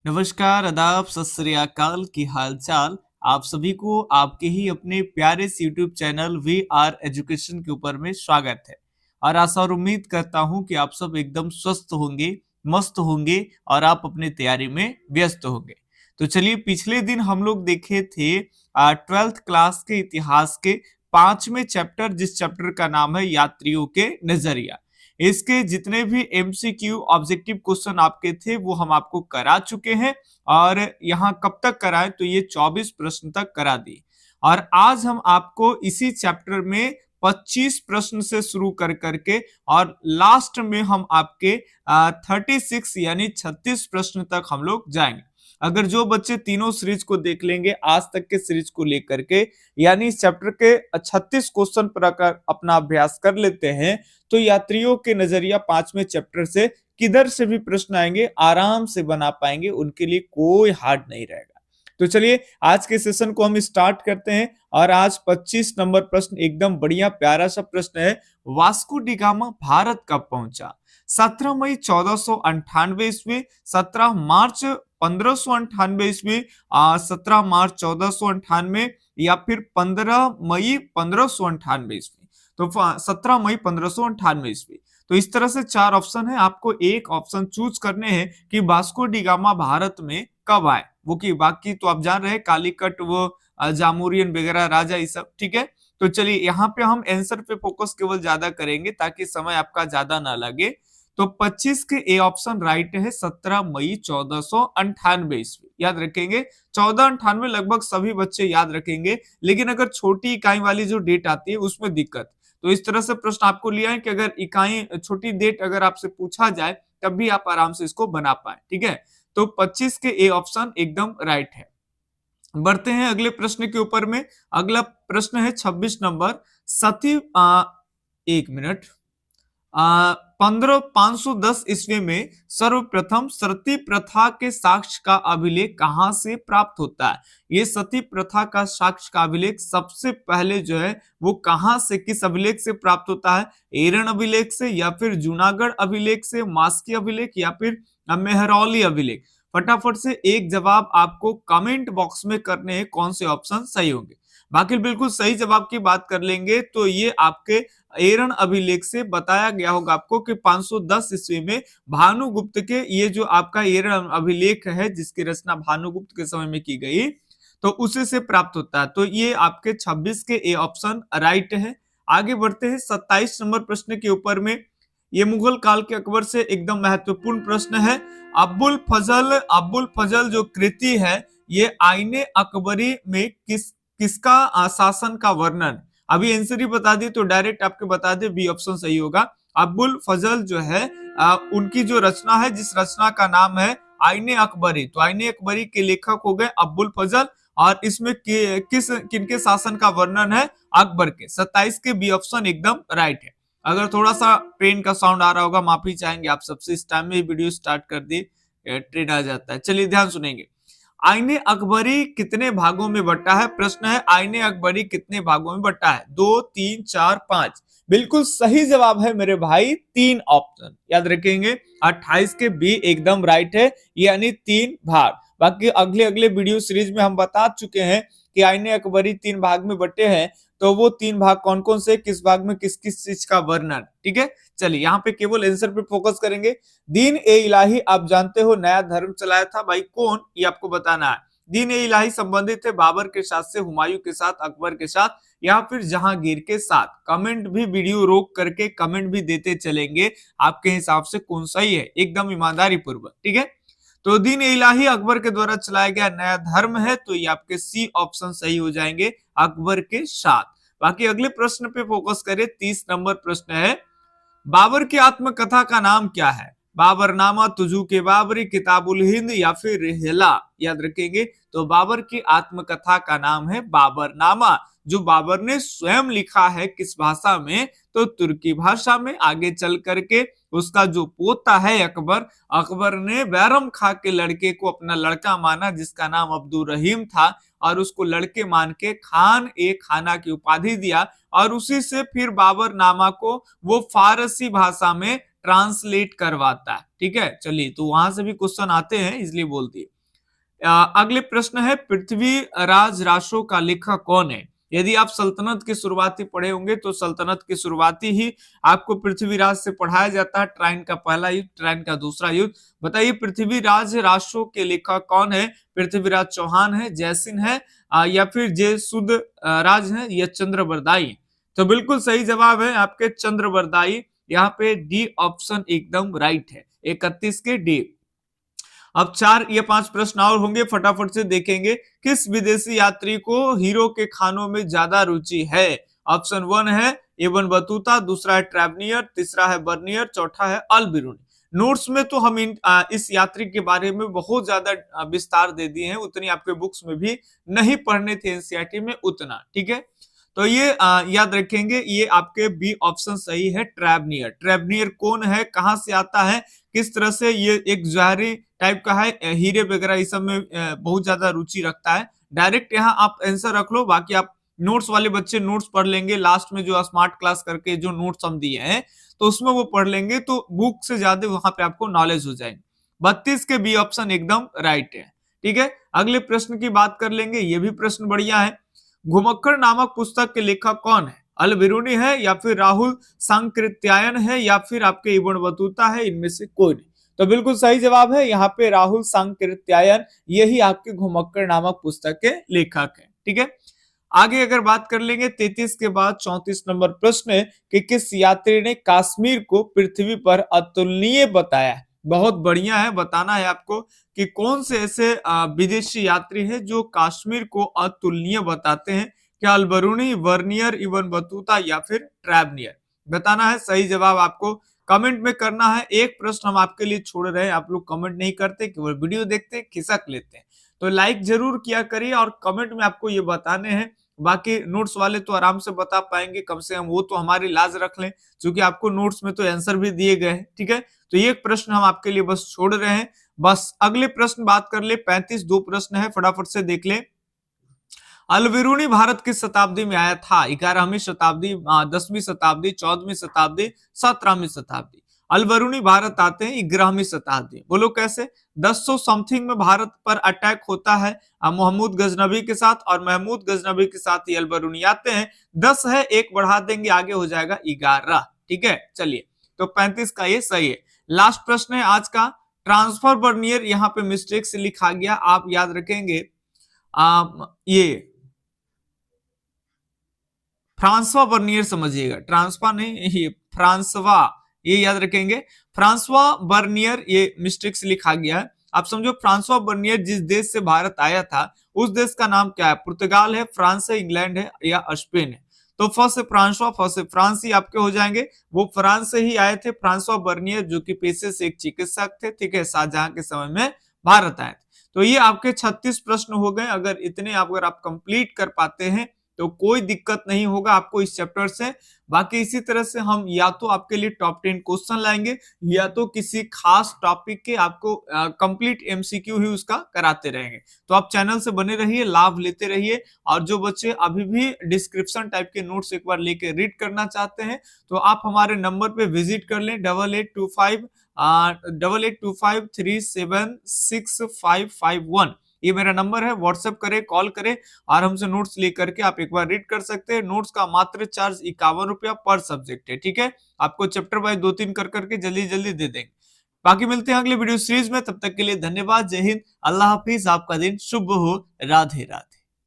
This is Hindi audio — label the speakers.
Speaker 1: नमस्कार, आदाब, सत श्री अकाल, की हालचाल। आप सभी को आपके ही अपने प्यारे से YouTube channel we are education के ऊपर में स्वागत है। और आशा और उम्मीद करता हूं कि आप सब एकदम स्वस्थ होंगे, मस्त होंगे और आप अपनी तैयारी में व्यस्त होंगे। तो चलिए, पिछले दिन हम लोग देखे थे 12th क्लास के इतिहास के 5वें चैप्टर, जिस चैप्टर का नाम है यात्रियों के नजरिया। इसके जितने भी एमसीक्यू ऑब्जेक्टिव क्वेश्चन आपके थे वो हम आपको करा चुके हैं। और यहाँ कब तक कराए, तो ये 24 प्रश्न तक करा दिए। और आज हम आपको इसी चैप्टर में 25 प्रश्न से शुरू कर करके और लास्ट में हम आपके 36 यानी 36 प्रश्न तक हम लोग जाएंगे। अगर जो बच्चे तीनों सीरीज को देख लेंगे आज तक के सीरीज को लेकर के, यानी इस चैप्टर के 36 क्वेश्चन पर अगर अपना अभ्यास कर लेते हैं, तो यात्रियों के नजरिया 5वें चैप्टर से किधर से भी प्रश्न आएंगे आराम से बना पाएंगे, उनके लिए कोई हार्ड नहीं रहेगा। तो चलिए, आज के सेशन को हम स्टार्ट करते हैं। और आज 25 नंबर प्रश्न एकदम बढ़िया प्यारा सा प्रश्न है। वास्को डी गामा भारत कब पहुंचा? 17 मई 1498 ईस्वी, 17 मार्च 1598 ईस्वी, 17 मार्च 1498, या फिर 15 मई 1598 ईस्वी। तो 17 मई 1598 ईस्वी। तो इस तरह से 4 ऑप्शन है, आपको एक ऑप्शन चूज करने हैं कि वास्को डी गामा भारत में कब आए। वो की बाकी तो आप जान रहे हैं, कालीकट, वो जामोरियन वगैरह राजा, ये सब ठीक है। तो चलिए, यहाँ पे हम आंसर पे फोकस केवल ज्यादा करेंगे ताकि समय आपका ज्यादा ना लगे। तो 25 के ए ऑप्शन राइट है, 17 मई 1498 ईस्वी। याद रखेंगे, 1498 लगभग सभी बच्चे याद रखेंगे। लेकिन अगर छोटी इकाई वाली जो डेट आती है उसमें दिक्कत। तो इस तरह से प्रश्न आपको लिया है कि अगर इकाई छोटी डेट अगर आपसे पूछा जाए तब भी आप आराम से इसको बना पाए, ठीक है। तो 25 के ए ऑप्शन एकदम राइट है। बढ़ते हैं अगले प्रश्न के ऊपर में। अगला प्रश्न है 26 नंबर। सती एक मिनट 510 ईस्वी में सर्वप्रथम सती प्रथा के साक्ष्य का अभिलेख कहां से प्राप्त होता है? ये सती प्रथा का साक्ष्य का अभिलेख सबसे पहले जो है वो कहां से, किस अभिलेख से प्राप्त होता है? एरन अभिलेख से, या फिर जूनागढ़ अभिलेख से, मास्की अभिलेख, या फिर मेहरौली अभिलेख? फटाफट से एक जवाब आपको कमेंट बॉक्स में करने हैं, कौन से ऑप्शन सही होंगे। बाकी बिल्कुल सही जवाब की बात कर लेंगे तो ये आपके एरन अभिलेख से बताया गया होगा आपको कि 510 ईस्वी में भानुगुप्त के, ये जो आपका एरन अभिलेख है जिसकी रचना भानुगुप्त के समय में की गई, तो उसी से प्राप्त होता है। तो ये आपके 26 के ए ऑप्शन राइट है। आगे बढ़ते हैं 27 नंबर प्रश्न के ऊपर में। ये मुगल काल के अकबर से एकदम महत्वपूर्ण प्रश्न है। अब्बुल फजल जो कृति है, ये आईने अकबरी में किसका शासन का वर्णन? अभी आंसर ही बता दी तो डायरेक्ट आपके बता दे, बी ऑप्शन सही होगा। अब्बुल फजल जो है उनकी जो रचना है, जिस रचना का नाम है आईने अकबरी, तो आईने अकबरी के लेखक हो गए अब्बुल फजल। और इसमें किनके शासन का वर्णन है? अकबर के। 27 के बी ऑप्शन एकदम राइट है। अगर थोड़ा सा ट्रेन का साउंड आ रहा होगा, माफी चाहेंगे आप सबसे। इस टाइम में वीडियो स्टार्ट कर दी, ट्रेन आ जाता है। चलिए ध्यान सुनेंगे। आईने अकबरी कितने भागों में बटा है? प्रश्न है, आईने अकबरी कितने भागों में बटा है? 2, 3, 4, 5। बिल्कुल सही जवाब है मेरे भाई, 3 ऑप्शन। याद रखेंगे, 28 के बी एकदम राइट है, यानी 3 भाग। बाकी अगले अगले वीडियो सीरीज में हम बता चुके हैं कि आईने अकबरी 3 भाग में बटे हैं। तो वो 3 भाग कौन कौन से, किस भाग में किस किस चीज का वर्णन, ठीक है। चलिए, यहाँ पे केवल आंसर पे फोकस करेंगे। दीन ए इलाही आप जानते हो नया धर्म चलाया था भाई, कौन, ये आपको बताना है। दीन ए इलाही संबंधित है बाबर के साथ से, हुमायूं के साथ, अकबर के साथ, या फिर जहांगीर के साथ? कमेंट भी, वीडियो रोक करके कमेंट भी देते चलेंगे, आपके हिसाब से कौन सही है, एकदम ईमानदारी पूर्वक, ठीक है। तो दीन ए इलाही अकबर के द्वारा चलाया गया नया धर्म है, तो ये आपके सी ऑप्शन सही हो जाएंगे, अकबर के साथ। बाकी अगले प्रश्न पे फोकस करें। 30 नंबर प्रश्न है, बाबर की आत्मकथा का नाम क्या है? बाबरनामा, तुजू के बाबरी, किताबुल हिंद, या फिर रिहला? याद रखेंगे, तो बाबर की आत्मकथा का नाम है बाबरनामा, जो बाबर ने स्वयं लिखा है। किस भाषा में? तो तुर्की भाषा में। आगे चल करके उसका जो पोता है अकबर, अकबर ने बैरम खां के लड़के को अपना लड़का माना, जिसका नाम अब्दुल रहीम था, और उसको लड़के मान के खान ए खाना की उपाधि दिया। और उसी से फिर बाबरनामा को वो फारसी भाषा में ट्रांसलेट करवाता है, ठीक है। चलिए, तो वहां से भी क्वेश्चन आते हैं, इसलिए बोल दिए। अगले प्रश्न है पृथ्वीराज रासो का लेखक कौन है। यदि आप सल्तनत की शुरुआती पढ़े होंगे तो सल्तनत की शुरुआती ही आपको पृथ्वीराज से पढ़ाया जाता है। ट्राइन का पहला युद्ध, ट्राइन का दूसरा युद्ध। बताइए पृथ्वीराज रासो के लेखक कौन है। पृथ्वीराज चौहान है, जयसिंह है, या फिर जय सुद राज है, या चंद्रबरदाई। तो बिल्कुल सही जवाब है आपके चंद्रबरदाई। यहाँ पे डी ऑप्शन एकदम राइट है, 31 के डी। अब 4 या 5 प्रश्न और होंगे, फटाफट से देखेंगे। किस विदेशी यात्री को हीरो के खानों में ज्यादा रुचि है। ऑप्शन 1 है इब्न बतूता, दूसरा है ट्रैवनियर, तीसरा है बर्नियर, चौथा है अल बिरूनी। नोट्स में तो हम इस यात्री के बारे में बहुत ज्यादा विस्तार दे दिए हैं, उतनी आपके बुक्स में भी नहीं पढ़ने थे एनसीईआरटी में उतना, ठीक है। तो ये याद रखेंगे, ये आपके बी ऑप्शन सही है, ट्रैवनियर। ट्रैवनियर कौन है, कहां से आता है, किस तरह से ये एक जहरी टाइप का है, हीरे वगैरह इस सब में बहुत ज्यादा रुचि रखता है। डायरेक्ट यहाँ आप आंसर रख लो, बाकी आप नोट्स वाले बच्चे नोट्स पढ़ लेंगे, लास्ट में जो स्मार्ट क्लास करके जो नोट्स हम दिए हैं तो उसमें वो पढ़ लेंगे, तो बुक से ज्यादा वहां पे आपको नॉलेज हो जाएगी। 32 के बी ऑप्शन एकदम राइट है, ठीक है। अगले प्रश्न की बात कर लेंगे, ये भी प्रश्न बढ़िया है। घुमक्कड़ नामक पुस्तक के लेखक कौन है। अल बिरूनी है, या फिर राहुल सांकृत्यायन है, या फिर आपके इब्न बतूता है, इनमें से कोई नहीं। तो बिल्कुल सही जवाब है यहाँ पे राहुल सांकृत्यायन, यही आपके घुमक्कड़ नामक पुस्तक के लेखक है, ठीक है। आगे अगर बात कर लेंगे 33 के बाद 34 नंबर प्रश्न है कि किस यात्री ने कश्मीर को पृथ्वी पर अतुलनीय बताया। बहुत बढ़िया है, बताना है आपको कि कौन से ऐसे विदेशी यात्री हैं जो कश्मीर को अतुलनीय बताते हैं। क्या अल बिरूनी, वर्नियर, इब्न बतूता, या फिर ट्रैवनियर। बताना है, सही जवाब आपको कमेंट में करना है। एक प्रश्न हम आपके लिए छोड़ रहे हैं, आप लोग कमेंट नहीं करते, केवल वीडियो देखते, खिसक लेते हैं। तो लाइक जरूर किया करिए और कमेंट में आपको ये बताने हैं। बाकी नोट्स वाले तो आराम से बता पाएंगे, कम से कम वो तो हमारी लाज रख लें, क्योंकि आपको नोट्स में तो आंसर भी दिए गए हैं, ठीक है। तो ये प्रश्न हम आपके लिए बस छोड़ रहे हैं। बस अगले प्रश्न बात कर ले, 35 दो प्रश्न है, फटाफट से देख ले। अल बिरूनी भारत किस शताब्दी में आया था। 11वीं शताब्दी, 10वीं शताब्दी, 14वीं शताब्दी, 17वीं शताब्दी। अल बिरूनी भारत आते हैं 11वीं शताब्दी। बोलो कैसे। 1000 समथिंग में भारत पर अटैक होता है महमूद गजनबी के साथ, और महमूद गजनबी के साथ ही अल बिरूनी आते हैं। 10 है, एक बढ़ा देंगे, आगे हो जाएगा 11, ठीक है। चलिए, तो 35 का ये सही है। लास्ट प्रश्न है आज का। ट्रांसफर बर्नियर यहाँ पे मिस्टेक से लिखा गया, आप याद रखेंगे ये फ्रांसवा बर्नियर समझिएगा, ट्रांसफा नहीं, ये फ्रांसवा, ये याद रखेंगे। फ्रांसवा बर्नियर ये मिस्टेक से लिखा गया है। आप समझो फ्रांसवा बर्नियर जिस देश से भारत आया था उस देश का नाम क्या है। पुर्तगाल है, फ्रांस है, इंग्लैंड है, या स्पेन है। तो फर्स्ट से फ्रांसवा, फर्स्ट से फ्रांस ही आपके हो जाएंगे। वो फ्रांस से ही आए थे फ्रांसवा बर्नियर, जो कि पेशे से एक चिकित्सक थे, ठीक है। शाहजहां के समय में भारत आए थे। तो ये आपके 36 प्रश्न हो गए। अगर इतने अगर आप कंप्लीट कर पाते हैं तो कोई दिक्कत नहीं होगा आपको इस चैप्टर से। बाकी इसी तरह से हम या तो आपके लिए टॉप 10 क्वेश्चन लाएंगे, या तो किसी खास टॉपिक के आपको कंप्लीट एमसीक्यू ही उसका कराते रहेंगे। तो आप चैनल से बने रहिए, लाभ लेते रहिए। और जो बच्चे अभी भी डिस्क्रिप्शन टाइप के नोट्स एक बार लेके रीड करना चाहते हैं तो आप हमारे नंबर पे विजिट कर लें, 8825376551। ये मेरा नंबर है, व्हाट्सएप करें, कॉल करें और हमसे नोट्स लेकर के आप एक बार रीड कर सकते हैं। नोट्स का मात्र चार्ज 51 रुपया पर सब्जेक्ट है, ठीक है। आपको चैप्टर वाइज 2-3 कर करके जल्दी जल्दी दे देंगे। बाकी मिलते हैं अगले वीडियो सीरीज में, तब तक के लिए धन्यवाद। जय हिंद, अल्लाह हाफिज, आपका दिन शुभ हो, राधे राधे।